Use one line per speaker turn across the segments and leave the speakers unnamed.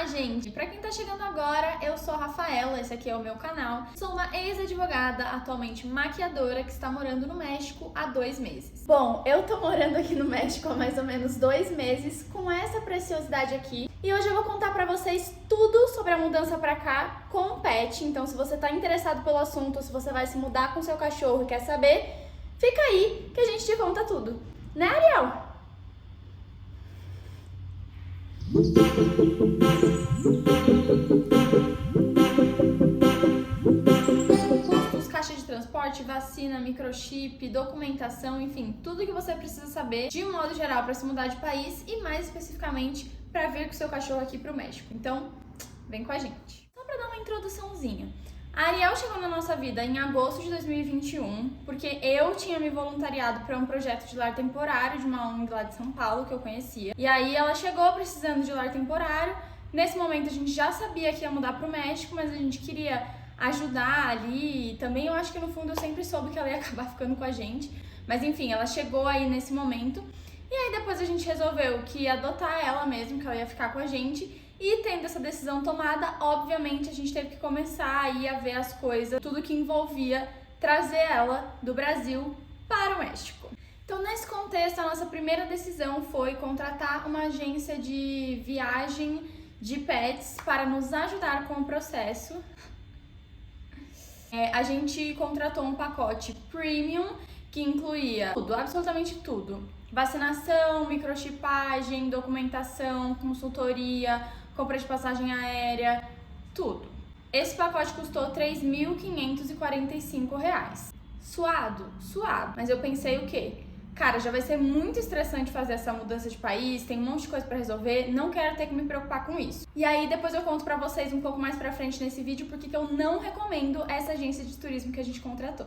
gente! Pra quem tá chegando agora, eu sou a Rafaela, esse aqui é o meu canal. Sou uma ex-advogada, atualmente maquiadora, que está morando no México há 2 meses. Bom, eu tô morando aqui no México há mais ou menos 2 meses, com essa preciosidade aqui. E hoje eu vou contar pra vocês tudo sobre a mudança pra cá com o pet. Então, se você tá interessado pelo assunto, se você vai se mudar com seu cachorro e quer saber, fica aí que a gente te conta tudo. Né, Ariel? Custos, caixa de transporte, vacina, microchip, documentação, enfim, tudo que você precisa saber de um modo geral para se mudar de país e mais especificamente para vir com seu cachorro aqui pro México. Então, vem com a gente. Só para dar uma introduçãozinha. A Ariel chegou na nossa vida em agosto de 2021, porque eu tinha me voluntariado para um projeto de lar temporário de uma ONG lá de São Paulo que eu conhecia. E aí ela chegou precisando de lar temporário. Nesse momento a gente já sabia que ia mudar para o México, mas a gente queria ajudar ali. E também eu acho que no fundo eu sempre soube que ela ia acabar ficando com a gente. Mas enfim, ela chegou aí nesse momento. E aí depois a gente resolveu que ia adotar ela mesmo, que ela ia ficar com a gente. E tendo essa decisão tomada, obviamente a gente teve que começar aí a ver as coisas, tudo que envolvia trazer ela do Brasil para o México. Então, nesse contexto, a nossa primeira decisão foi contratar uma agência de viagem de pets para nos ajudar com o processo. A gente contratou um pacote premium que incluía tudo, absolutamente tudo. Vacinação, microchipagem, documentação, consultoria, compra de passagem aérea, tudo. Esse pacote custou R$ 3.545. Suado? Suado. Mas eu pensei o quê? Cara, já vai ser muito estressante fazer essa mudança de país, tem um monte de coisa pra resolver, não quero ter que me preocupar com isso. E aí depois eu conto pra vocês um pouco mais pra frente nesse vídeo porque que eu não recomendo essa agência de turismo que a gente contratou.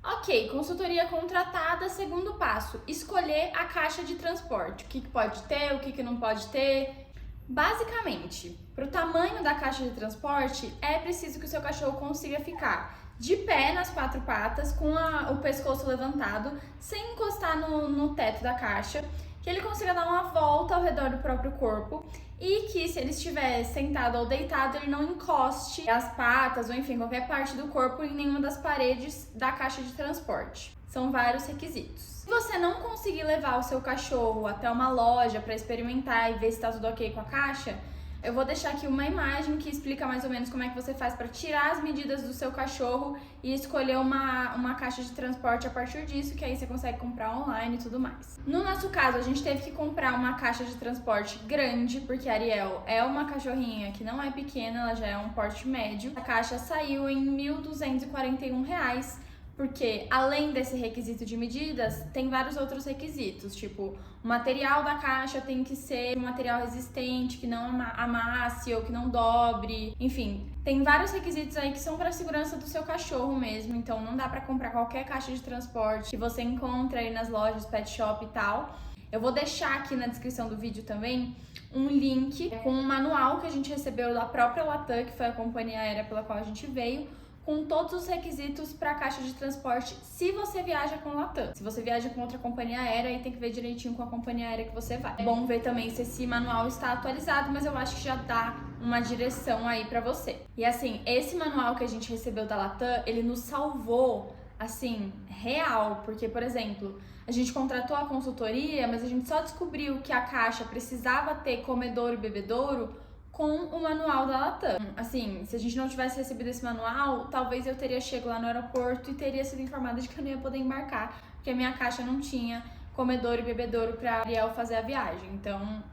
Ok, consultoria contratada, segundo passo, escolher a caixa de transporte. O que pode ter, o que não pode ter. Basicamente, para o tamanho da caixa de transporte, é preciso que o seu cachorro consiga ficar de pé nas 4 patas, com o pescoço levantado, sem encostar no teto da caixa, que ele consiga dar uma volta ao redor do próprio corpo e que, se ele estiver sentado ou deitado, ele não encoste as patas ou, enfim, qualquer parte do corpo em nenhuma das paredes da caixa de transporte. São vários requisitos. Se você não conseguir levar o seu cachorro até uma loja para experimentar e ver se está tudo ok com a caixa, eu vou deixar aqui uma imagem que explica mais ou menos como é que você faz para tirar as medidas do seu cachorro e escolher uma caixa de transporte a partir disso, que aí você consegue comprar online e tudo mais. No nosso caso, a gente teve que comprar uma caixa de transporte grande, porque a Ariel é uma cachorrinha que não é pequena, ela já é um porte médio. A caixa saiu em R$ 1.241, porque além desse requisito de medidas, tem vários outros requisitos, tipo, o material da caixa tem que ser um material resistente, que não amasse ou que não dobre, enfim, tem vários requisitos aí que são para a segurança do seu cachorro mesmo, então não dá para comprar qualquer caixa de transporte que você encontra aí nas lojas, pet shop e tal. Eu vou deixar aqui na descrição do vídeo também um link com um manual que a gente recebeu da própria Latam, que foi a companhia aérea pela qual a gente veio, com todos os requisitos para a caixa de transporte se você viaja com Latam. Se você viaja com outra companhia aérea, aí tem que ver direitinho com a companhia aérea que você vai. É bom ver também se esse manual está atualizado, mas eu acho que já dá uma direção aí para você. E assim, esse manual que a gente recebeu da Latam, ele nos salvou, assim, real, porque, por exemplo, a gente contratou a consultoria, mas a gente só descobriu que a caixa precisava ter comedouro e bebedouro com o manual da Latam. Assim, se a gente não tivesse recebido esse manual, talvez eu teria chegado lá no aeroporto e teria sido informada de que eu não ia poder embarcar, porque a minha caixa não tinha comedouro e bebedouro para Ariel fazer a viagem. Então,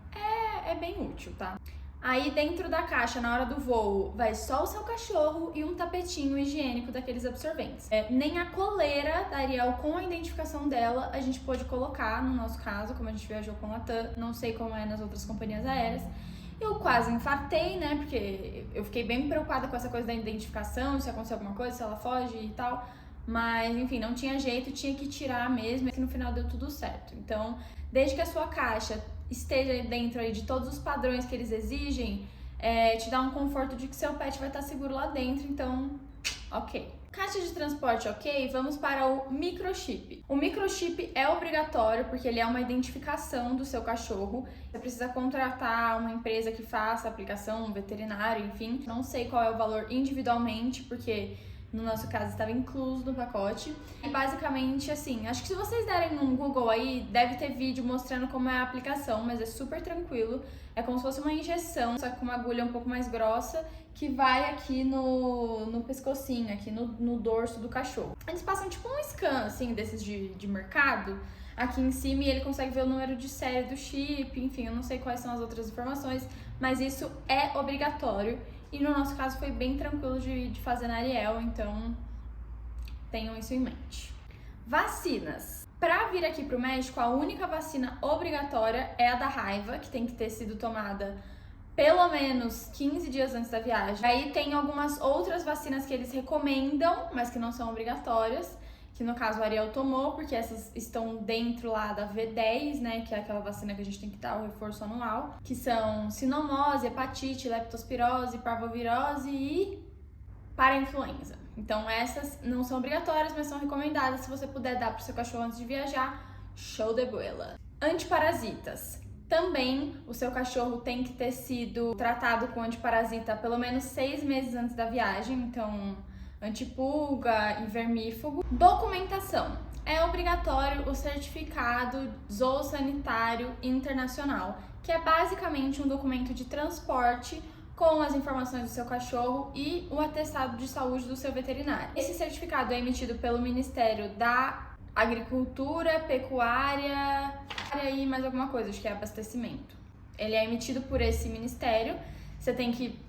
é bem útil, tá? Aí dentro da caixa, na hora do voo, vai só o seu cachorro e um tapetinho higiênico daqueles absorventes. Nem a coleira da Ariel com a identificação dela a gente pôde colocar, no nosso caso, como a gente viajou com a Latam, não sei como é nas outras companhias aéreas. Eu quase infartei, né, porque eu fiquei bem preocupada com essa coisa da identificação, se acontecer alguma coisa, se ela foge e tal. Mas, enfim, não tinha jeito, tinha que tirar mesmo, e que no final deu tudo certo. Então, desde que a sua caixa esteja dentro aí de todos os padrões que eles exigem, te dá um conforto de que seu pet vai estar seguro lá dentro. Então, Ok. Caixa de transporte, ok? Vamos para o microchip. O microchip é obrigatório porque ele é uma identificação do seu cachorro. Você precisa contratar uma empresa que faça a aplicação, um veterinário, enfim. Não sei qual é o valor individualmente, porque no nosso caso estava incluso no pacote. E basicamente, assim, acho que se vocês derem um Google aí, deve ter vídeo mostrando como é a aplicação, mas é super tranquilo. É como se fosse uma injeção, só que com uma agulha um pouco mais grossa, que vai aqui no pescocinho, aqui no dorso do cachorro. Eles passam tipo um scan, assim, desses de mercado, aqui em cima, e ele consegue ver o número de série do chip, enfim, eu não sei quais são as outras informações, mas isso é obrigatório. E no nosso caso foi bem tranquilo de fazer na Ariel, então tenham isso em mente. Vacinas. Para vir aqui pro México, a única vacina obrigatória é a da raiva, que tem que ter sido tomada pelo menos 15 dias antes da viagem. Aí tem algumas outras vacinas que eles recomendam, mas que não são obrigatórias, que no caso a Ariel tomou, porque essas estão dentro lá da V10, né, que é aquela vacina que a gente tem que dar o reforço anual, que são sinomose, hepatite, leptospirose, parvovirose e parainfluenza. Então essas não são obrigatórias, mas são recomendadas. Se você puder dar pro seu cachorro antes de viajar, show de bola. Antiparasitas. Também o seu cachorro tem que ter sido tratado com antiparasita pelo menos 6 meses antes da viagem, então antipulga e vermífugo. Documentação. É obrigatório o certificado zoossanitário internacional, que é basicamente um documento de transporte com as informações do seu cachorro e o atestado de saúde do seu veterinário. Esse certificado é emitido pelo Ministério da Agricultura, Pecuária e mais alguma coisa, acho que é abastecimento. Ele é emitido por esse ministério, você tem que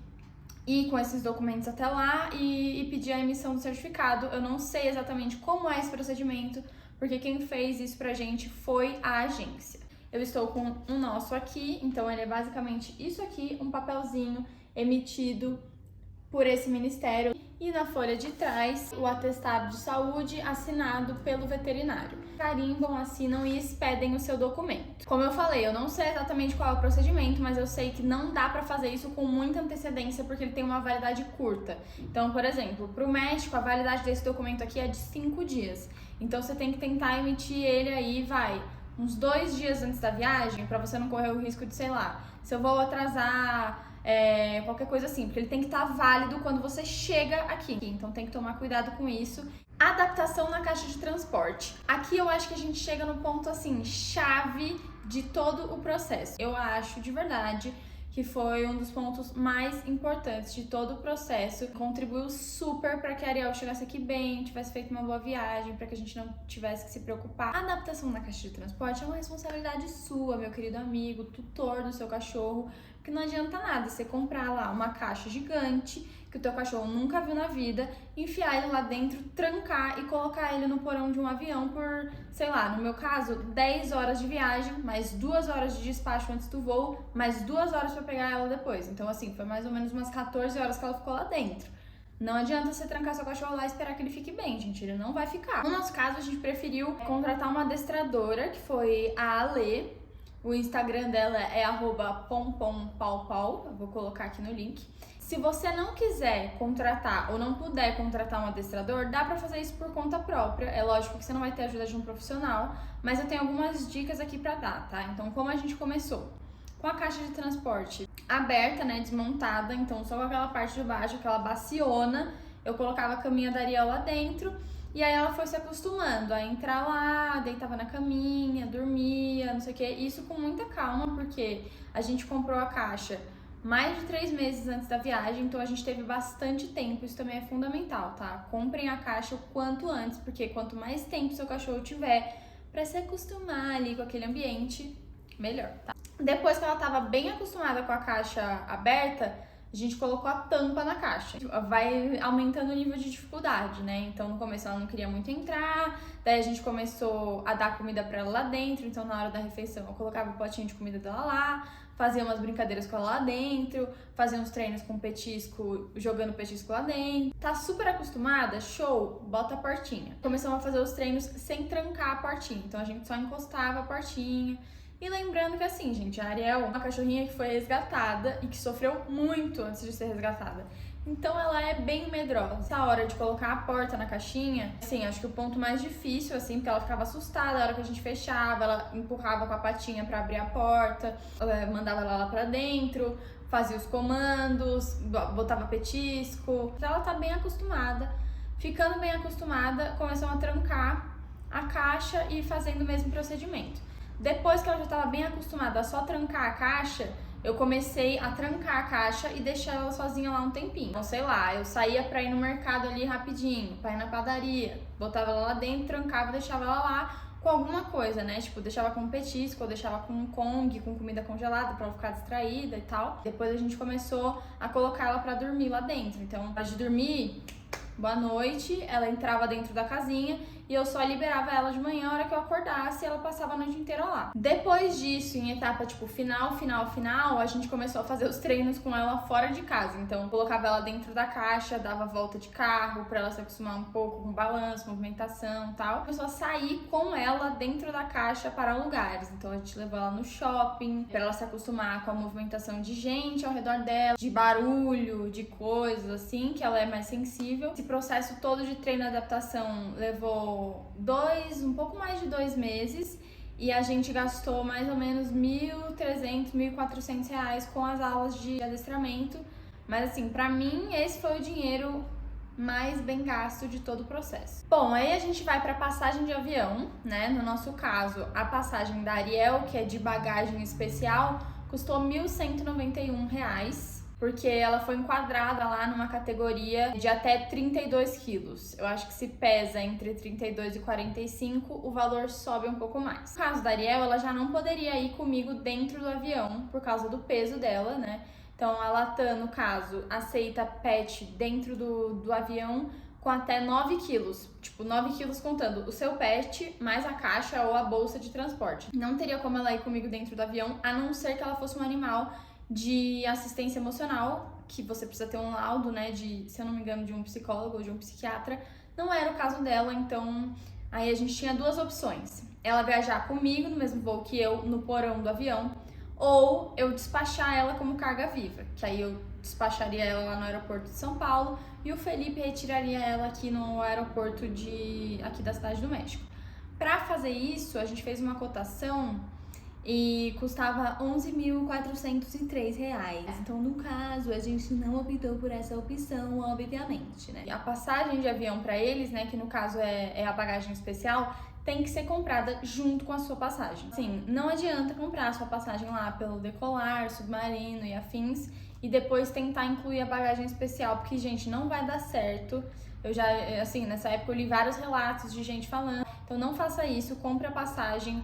ir com esses documentos até lá e pedir a emissão do certificado. Eu não sei exatamente como é esse procedimento, porque quem fez isso pra gente foi a agência. Eu estou com o nosso aqui, então ele é basicamente isso aqui, um papelzinho emitido por esse ministério. E na folha de trás, o atestado de saúde assinado pelo veterinário. Carimbam, assinam e expedem o seu documento. Como eu falei, eu não sei exatamente qual é o procedimento, mas eu sei que não dá pra fazer isso com muita antecedência, porque ele tem uma validade curta. Então, por exemplo, pro México, a validade desse documento aqui é de 5 dias. Então, você tem que tentar emitir ele aí, uns 2 dias antes da viagem, pra você não correr o risco de, sei lá, se eu vou atrasar qualquer coisa assim, porque ele tem que estar válido quando você chega aqui. Então tem que tomar cuidado com isso. Adaptação na caixa de transporte. Aqui eu acho que a gente chega no ponto assim, chave de todo o processo. Eu acho de verdade que foi um dos pontos mais importantes de todo o processo. Contribuiu super para que a Ariel chegasse aqui bem, tivesse feito uma boa viagem, para que a gente não tivesse que se preocupar. A adaptação na caixa de transporte é uma responsabilidade sua, meu querido amigo, tutor do seu cachorro, porque não adianta nada você comprar lá uma caixa gigante que o teu cachorro nunca viu na vida, enfiar ele lá dentro, trancar e colocar ele no porão de um avião por, sei lá, no meu caso, 10 horas de viagem, mais 2 horas de despacho antes do voo, mais 2 horas para pegar ela depois. Então, assim, foi mais ou menos umas 14 horas que ela ficou lá dentro. Não adianta você trancar seu cachorro lá e esperar que ele fique bem, gente, ele não vai ficar. No nosso caso, a gente preferiu contratar uma adestradora, que foi a Ale. O Instagram dela é @pompompaupau, eu vou colocar aqui no link. Se você não quiser contratar ou não puder contratar um adestrador, dá pra fazer isso por conta própria. É lógico que você não vai ter a ajuda de um profissional, mas eu tenho algumas dicas aqui pra dar, tá? Então, como a gente começou? Com a caixa de transporte aberta, né, desmontada, então só com aquela parte de baixo, aquela baciona, eu colocava a caminha da Ariel lá dentro. E aí ela foi se acostumando a entrar lá, deitava na caminha, dormia, não sei o que. Isso com muita calma, porque a gente comprou a caixa mais de 3 meses antes da viagem, então a gente teve bastante tempo. Isso também é fundamental, tá? Comprem a caixa o quanto antes, porque quanto mais tempo seu cachorro tiver pra se acostumar ali com aquele ambiente, melhor, tá? Depois que ela tava bem acostumada com a caixa aberta, a gente colocou a tampa na caixa. Vai aumentando o nível de dificuldade, né? Então, no começo ela não queria muito entrar, daí a gente começou a dar comida pra ela lá dentro, então na hora da refeição eu colocava o potinho de comida dela lá, fazia umas brincadeiras com ela lá dentro, fazia uns treinos com petisco, jogando petisco lá dentro. Tá super acostumada? Show! Bota a portinha. Começamos a fazer os treinos sem trancar a portinha, então a gente só encostava a portinha E lembrando que assim, gente, a Ariel é uma cachorrinha que foi resgatada e que sofreu muito antes de ser resgatada. Então ela é bem medrosa. Essa hora de colocar a porta na caixinha, assim, acho que o ponto mais difícil, assim, porque ela ficava assustada a hora que a gente fechava, ela empurrava com a patinha pra abrir a porta, mandava ela lá pra dentro, fazia os comandos, botava petisco. Então ela tá bem acostumada. Ficando bem acostumada, começou a trancar a caixa e fazendo o mesmo procedimento. Depois que ela já estava bem acostumada a só trancar a caixa, eu comecei a trancar a caixa e deixar ela sozinha lá um tempinho. Então, sei lá, eu saía pra ir no mercado ali rapidinho, pra ir na padaria, botava ela lá dentro, trancava e deixava ela lá com alguma coisa, né? Tipo, deixava com um petisco, ou deixava com um Kong, com comida congelada pra ela ficar distraída e tal. Depois a gente começou a colocar ela pra dormir lá dentro. Então, antes de dormir, boa noite, ela entrava dentro da casinha e eu só liberava ela de manhã, a hora que eu acordasse, e ela passava a noite inteira lá. Depois disso, em etapa tipo final, a gente começou a fazer os treinos com ela fora de casa. Então, eu colocava ela dentro da caixa, dava volta de carro pra ela se acostumar um pouco com balanço, movimentação e tal. Começou a sair com ela dentro da caixa para lugares. Então, a gente levou ela no shopping, pra ela se acostumar com a movimentação de gente ao redor dela, de barulho, de coisas assim, que ela é mais sensível. Esse processo todo de treino e adaptação levou um pouco mais de 2 meses e a gente gastou mais ou menos R$1.300, R$1.400 com as aulas de adestramento. Mas assim, pra mim esse foi o dinheiro mais bem gasto de todo o processo. Bom, aí a gente vai pra passagem de avião, né? No nosso caso, a passagem da Ariel, que é de bagagem especial, custou R$1.191. Porque ela foi enquadrada lá numa categoria de até 32 quilos. Eu acho que se pesa entre 32 e 45, o valor sobe um pouco mais. No caso da Ariel, ela já não poderia ir comigo dentro do avião, por causa do peso dela, né? Então a Latam, no caso, aceita pet dentro do avião com até 9 quilos. Tipo, 9 quilos contando o seu pet, mais a caixa ou a bolsa de transporte. Não teria como ela ir comigo dentro do avião, a não ser que ela fosse um animal de assistência emocional, que você precisa ter um laudo, né, de, se eu não me engano, de um psicólogo ou de um psiquiatra. Não era o caso dela, então aí a gente tinha 2 opções. Ela viajar comigo no mesmo voo que eu, no porão do avião, ou eu despachar ela como carga viva, que aí eu despacharia ela lá no aeroporto de São Paulo e o Felipe retiraria ela aqui no aeroporto aqui da Cidade do México. Para fazer isso, a gente fez uma cotação e custava R$11.403. Então, no caso, a gente não optou por essa opção, obviamente, né? A passagem de avião para eles, né, que no caso é a bagagem especial, tem que ser comprada junto com a sua passagem. Sim, não adianta comprar a sua passagem lá pelo Decolar, Submarino e afins e depois tentar incluir a bagagem especial, porque, gente, não vai dar certo. Eu já, assim, nessa época eu li vários relatos de gente falando. Então, não faça isso, compre a passagem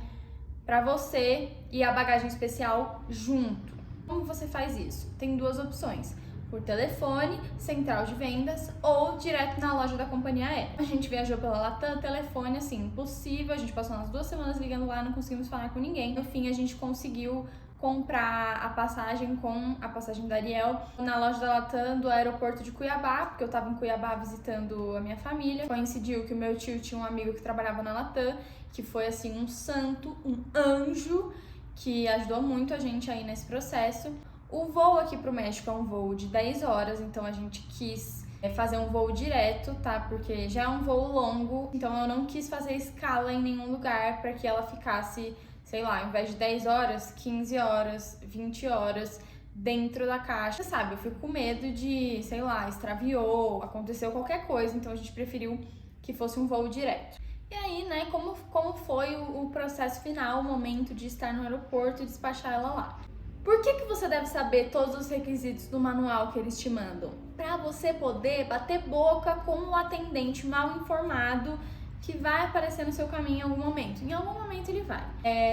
para você e a bagagem especial junto. Como você faz isso? Tem 2 opções: por telefone, central de vendas ou direto na loja da companhia aérea. A gente viajou pela Latam, telefone, assim, impossível. A gente passou umas 2 semanas ligando lá, não conseguimos falar com ninguém. No fim, a gente conseguiu comprar a passagem com a passagem da Ariel na loja da Latam do aeroporto de Cuiabá, porque eu tava em Cuiabá visitando a minha família. Coincidiu que o meu tio tinha um amigo que trabalhava na Latam, que foi assim um santo, um anjo, que ajudou muito a gente aí nesse processo. O voo aqui pro México é um voo de 10 horas, então a gente quis fazer um voo direto, tá? Porque já é um voo longo, então eu não quis fazer escala em nenhum lugar para que ela ficasse, sei lá, ao invés de 10 horas, 15 horas, 20 horas dentro da caixa. Você sabe, eu fico com medo de, sei lá, extraviou, aconteceu qualquer coisa, então a gente preferiu que fosse um voo direto. E aí, né, como foi o processo final, o momento de estar no aeroporto e despachar ela lá? Por que você deve saber todos os requisitos do manual que eles te mandam? Para você poder bater boca com o atendente mal informado que vai aparecer no seu caminho em algum momento. Em algum momento ele vai.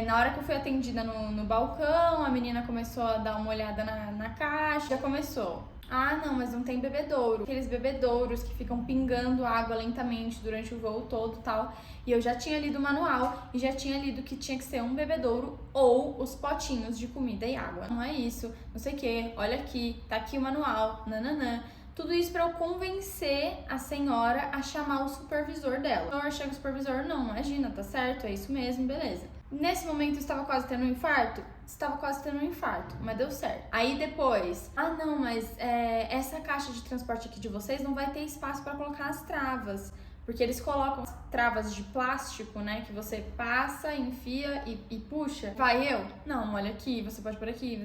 Na hora que eu fui atendida no balcão, a menina começou a dar uma olhada na caixa, já começou. Ah, não, mas não tem bebedouro. Aqueles bebedouros que ficam pingando água lentamente durante o voo todo e tal. E eu já tinha lido o manual e já tinha lido que tinha que ser um bebedouro ou os potinhos de comida e água. Não é isso, não sei o que, olha aqui, tá aqui o manual, nananã. Tudo isso pra eu convencer a senhora a chamar o supervisor dela. Senhor, chega o supervisor, não, imagina, tá certo, é isso mesmo, beleza. Nesse momento eu estava quase tendo um infarto? Estava quase tendo um infarto, mas deu certo. Aí depois, não, mas essa caixa de transporte aqui de vocês não vai ter espaço para colocar as travas. Porque eles colocam travas de plástico, né? Que você passa, enfia e puxa. Vai eu? Não, olha aqui, você pode por aqui.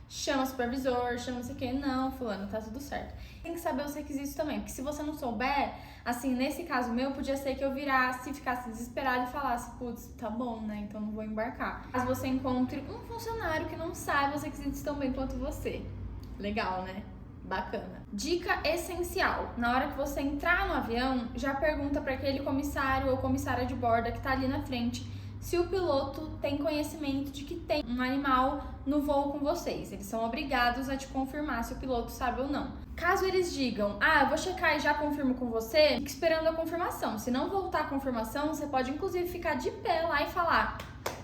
Chama o supervisor, chama não sei o que. Não, fulano, tá tudo certo. Tem que saber os requisitos também. Porque se você não souber, assim, nesse caso meu, podia ser que eu virasse, ficasse desesperada e falasse, putz, tá bom, né? Então não vou embarcar. Mas você encontre um funcionário que não saiba os requisitos tão bem quanto você. Legal, né? Bacana. Dica essencial: na hora que você entrar no avião, já pergunta para aquele comissário ou comissária de bordo que tá ali na frente se o piloto tem conhecimento de que tem um animal no voo com vocês. Eles são obrigados a te confirmar se o piloto sabe ou não. Caso eles digam, eu vou checar e já confirmo com você, fique esperando a confirmação. Se não voltar a confirmação, você pode inclusive ficar de pé lá e falar: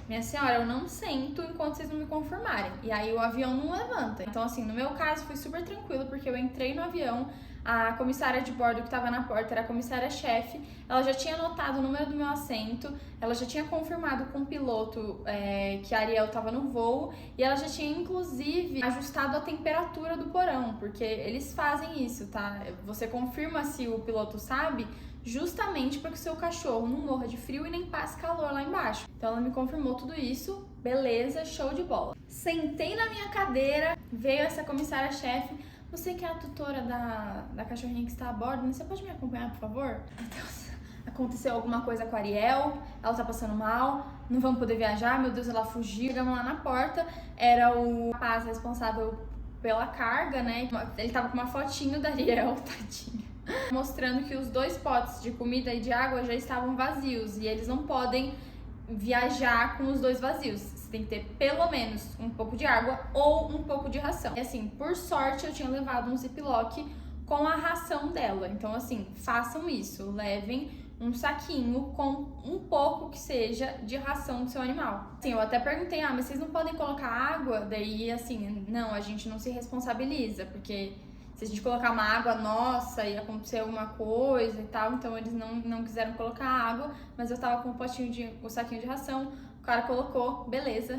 minha senhora, eu não sento enquanto vocês não me confirmarem. E aí o avião não levanta. Então, assim, no meu caso foi super tranquilo, porque eu entrei no avião, a comissária de bordo que estava na porta era a comissária-chefe, ela já tinha anotado o número do meu assento, ela já tinha confirmado com o piloto que a Ariel estava no voo, e ela já tinha, inclusive, ajustado a temperatura do porão, porque eles fazem isso, tá? Você confirma se o piloto sabe, justamente para que o seu cachorro não morra de frio e nem passe calor lá embaixo. Então ela me confirmou tudo isso, beleza, show de bola. Sentei na minha cadeira, veio essa comissária-chefe: você que é a tutora da cachorrinha que está a bordo, você pode me acompanhar, por favor? Meu Deus, aconteceu alguma coisa com a Ariel, ela tá passando mal, não vamos poder viajar, meu Deus, ela fugiu. Chegamos lá na porta, era o rapaz responsável pela carga, né? Ele tava com uma fotinho da Ariel, tadinha, mostrando que os 2 potes de comida e de água já estavam vazios e eles não podem viajar com os 2 vazios. Você tem que ter pelo menos um pouco de água ou um pouco de ração. E assim, por sorte eu tinha levado um ziplock com a ração dela. Então assim, façam isso, levem um saquinho com um pouco que seja de ração do seu animal. Assim, eu até perguntei, mas vocês não podem colocar água? Daí assim, não, a gente não se responsabiliza, porque se a gente colocar uma água nossa e acontecer alguma coisa e tal, então eles não quiseram colocar água, mas eu tava com o saquinho de ração, o cara colocou, beleza.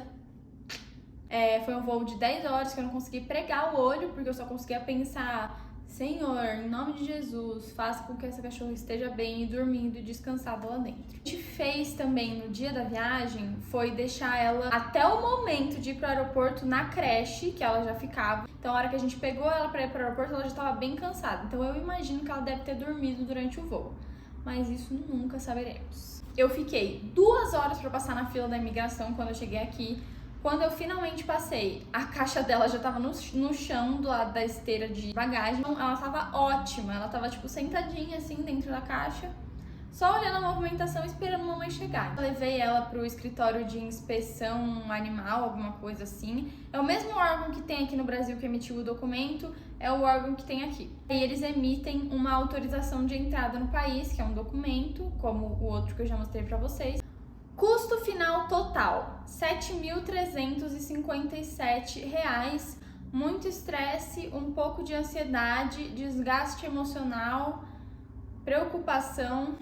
Foi um voo de 10 horas que eu não consegui pregar o olho, porque eu só conseguia pensar: Senhor, em nome de Jesus, faça com que essa cachorra esteja bem e dormindo e descansada lá dentro. O que a gente fez também no dia da viagem foi deixar ela até o momento de ir pro aeroporto na creche, que ela já ficava. Então, a hora que a gente pegou ela para ir pro aeroporto, ela já estava bem cansada. Então, eu imagino que ela deve ter dormido durante o voo. Mas isso nunca saberemos. Eu fiquei 2 horas para passar na fila da imigração quando eu cheguei aqui. Quando eu finalmente passei, a caixa dela já tava no chão do lado da esteira de bagagem. Então, ela tava ótima, ela tava tipo sentadinha assim dentro da caixa, só olhando a movimentação e esperando a mamãe chegar. Eu levei ela pro escritório de inspeção animal, alguma coisa assim. É o mesmo órgão que tem aqui no Brasil que emitiu o documento, é o órgão que tem aqui. E eles emitem uma autorização de entrada no país, que é um documento, como o outro que eu já mostrei pra vocês. Custo final total, R$ 7.357. Muito estresse, um pouco de ansiedade, desgaste emocional, preocupação.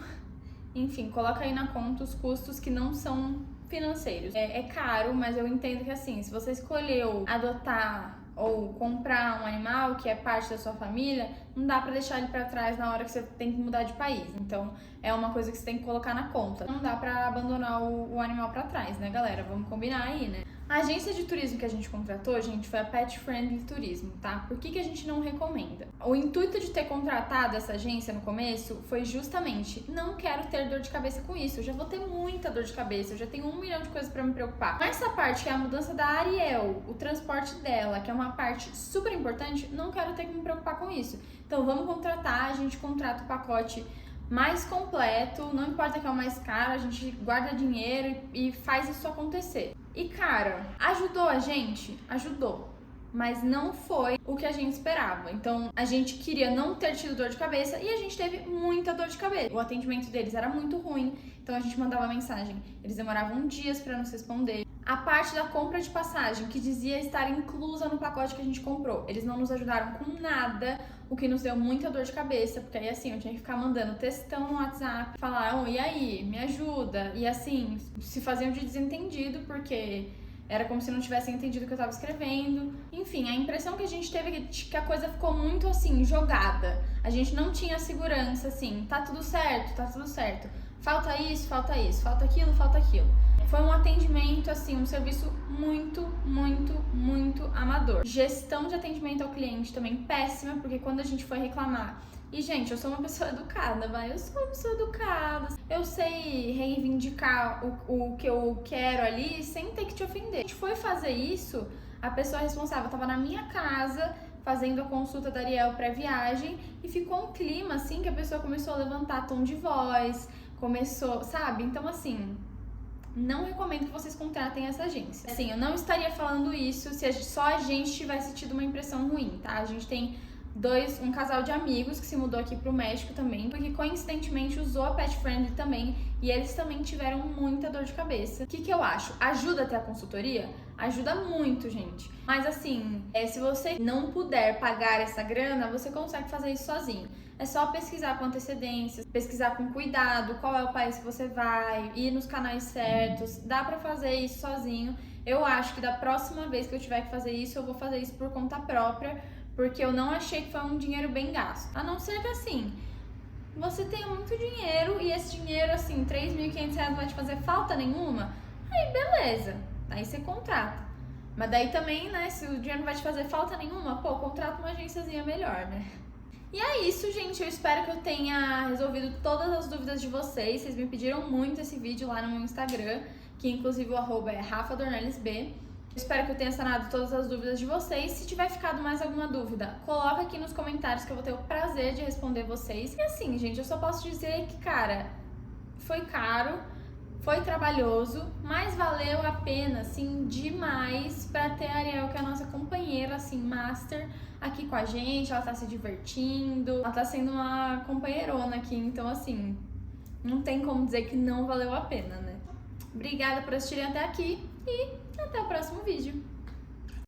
Enfim, coloca aí na conta os custos que não são financeiros. É caro, mas eu entendo que assim, se você escolheu adotar ou comprar um animal que é parte da sua família, não dá pra deixar ele pra trás na hora que você tem que mudar de país. Então, é uma coisa que você tem que colocar na conta. Não dá pra abandonar o animal pra trás, né, galera? Vamos combinar aí, né? A agência de turismo que a gente contratou, gente, foi a Pet Friendly Turismo, tá? Por que a gente não recomenda? O intuito de ter contratado essa agência no começo foi justamente: não quero ter dor de cabeça com isso, eu já vou ter muita dor de cabeça, eu já tenho 1 milhão de coisas pra me preocupar. Essa parte, que é a mudança da Ariel, o transporte dela, que é uma parte super importante, não quero ter que me preocupar com isso. Então vamos contratar, a gente contrata o pacote mais completo, não importa que é o mais caro, a gente guarda dinheiro e faz isso acontecer. E cara, ajudou a gente? Ajudou, mas não foi o que a gente esperava. Então a gente queria não ter tido dor de cabeça e a gente teve muita dor de cabeça. O atendimento deles era muito ruim, então a gente mandava mensagem, eles demoravam dias pra nos responder. A parte da compra de passagem, que dizia estar inclusa no pacote que a gente comprou. Eles não nos ajudaram com nada, o que nos deu muita dor de cabeça, porque aí assim, eu tinha que ficar mandando textão no WhatsApp, falaram, e aí, me ajuda? E assim, se faziam de desentendido, porque era como se não tivessem entendido o que eu tava escrevendo. Enfim, a impressão que a gente teve é que a coisa ficou muito assim, jogada. A gente não tinha segurança, assim, tá tudo certo, tá tudo certo. Falta isso, falta isso, falta aquilo, falta aquilo. Foi um atendimento, assim, um serviço muito, muito, muito amador. Gestão de atendimento ao cliente também péssima, porque quando a gente foi reclamar... E, gente, eu sou uma pessoa educada, vai? Eu sou uma pessoa educada. Eu sei reivindicar o que eu quero ali sem ter que te ofender. A gente foi fazer isso, a pessoa responsável estava na minha casa fazendo a consulta da Ariel pré-viagem e ficou um clima, assim, que a pessoa começou a levantar tom de voz, começou, sabe? Então, assim... Não recomendo que vocês contratem essa agência. Assim, eu não estaria falando isso se só a gente tivesse tido uma impressão ruim, tá? A gente tem um casal de amigos que se mudou aqui pro México também, porque coincidentemente usou a Pet Friendly também, e eles também tiveram muita dor de cabeça. O que eu acho? Ajuda a ter a consultoria? Ajuda muito, gente. Mas assim, se você não puder pagar essa grana, você consegue fazer isso sozinho. É só pesquisar com antecedência, pesquisar com cuidado, qual é o país que você vai, ir nos canais certos. Dá pra fazer isso sozinho. Eu acho que da próxima vez que eu tiver que fazer isso, eu vou fazer isso por conta própria, porque eu não achei que foi um dinheiro bem gasto. A não ser que assim, você tenha muito dinheiro e esse dinheiro, assim, R$3.500 não vai te fazer falta nenhuma, aí beleza, aí você contrata. Mas daí também, né, se o dinheiro não vai te fazer falta nenhuma, pô, contrata uma agênciazinha melhor, né? E é isso, gente. Eu espero que eu tenha resolvido todas as dúvidas de vocês. Vocês me pediram muito esse vídeo lá no meu Instagram, que inclusive o arroba é RafaDornellesB. Espero que eu tenha sanado todas as dúvidas de vocês. Se tiver ficado mais alguma dúvida, coloca aqui nos comentários que eu vou ter o prazer de responder vocês. E assim, gente, eu só posso dizer que, cara, foi caro, foi trabalhoso, mas valeu a pena, assim, demais pra ter a Ariel, que é a nossa companheira, assim, master, aqui com a gente. Ela tá se divertindo, ela tá sendo uma companheirona aqui, então, assim, não tem como dizer que não valeu a pena, né? Obrigada por assistirem até aqui e até o próximo vídeo.